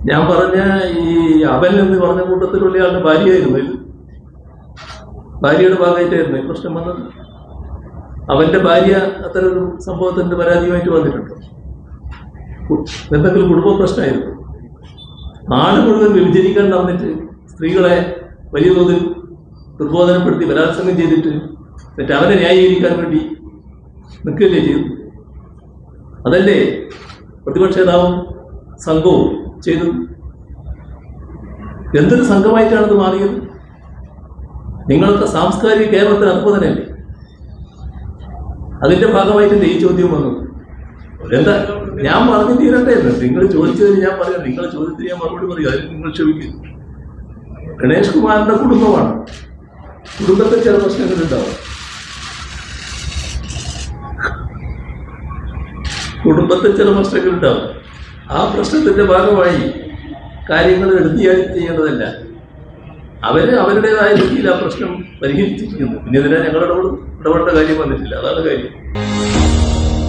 ഞാൻ പറഞ്ഞ ഈ അവൻ എന്ന് പറഞ്ഞ കൂട്ടത്തിലുള്ള ആളുടെ ഭാര്യയായിരുന്നു ഇത്. ഭാര്യയുടെ ഭാഗമായിട്ടായിരുന്നു പ്രശ്നം വന്നത്. അവന്റെ ഭാര്യ അത്തരം ഒരു സംഭവത്തിന്റെ പരാതിയുമായിട്ട് വന്നിട്ടുണ്ടോ? എന്തെങ്കിലും കുടുംബ പ്രശ്നമായിരുന്നു. നാട് മുഴുവൻ വിഭജിക്കാൻ നടന്നിട്ട് സ്ത്രീകളെ വലിയ തോതിൽ ദുർബോധനപ്പെടുത്തി ബലാത്സംഗം ചെയ്തിട്ട് എന്നിട്ട് അവരെ ന്യായീകരിക്കാൻ വേണ്ടി നിൽക്കുകയല്ലേ ചെയ്തു? അതല്ലേ പ്രതിപക്ഷ നേതാവും സംഘവും ചെയ്തു? എന്തൊരു സംഘമായിട്ടാണത് മാറിയത്? നിങ്ങളൊക്കെ സാംസ്കാരിക കേരളത്തിന് അത്ഭുതനല്ലേ? അതിന്റെ ഭാഗമായിട്ടല്ലേ ഈ ചോദ്യം വന്നത്? എന്താ ഞാൻ പറഞ്ഞു തീരട്ടെ? നിങ്ങൾ ചോദിച്ചതിന് ഞാൻ പറയാം. നിങ്ങളെ ചോദ്യത്തിന് ഞാൻ മറുപടി പറയും. അതിന് നിങ്ങൾ ക്ഷമിക്കും. ഗണേഷ് കുമാറിന്റെ കുടുംബമാണ്. കുടുംബത്തിൽ ചില പ്രശ്നങ്ങളുണ്ടാവും. കുടുംബത്തിൽ ചില പ്രശ്നങ്ങളുണ്ടാവും. ആ പ്രശ്നത്തിന്റെ ഭാഗമായി കാര്യങ്ങൾ എടുത്തിയാൽ ചെയ്യേണ്ടതല്ല. അവര് അവരുടേതായ രീതിയിൽ ആ പ്രശ്നം പരിഹരിച്ചിരിക്കുന്നു. പിന്നെ ഇതിനെ ഞങ്ങളുടെ ഇടപെടേണ്ട കാര്യം വന്നിട്ടില്ല. അതാണ് കാര്യം.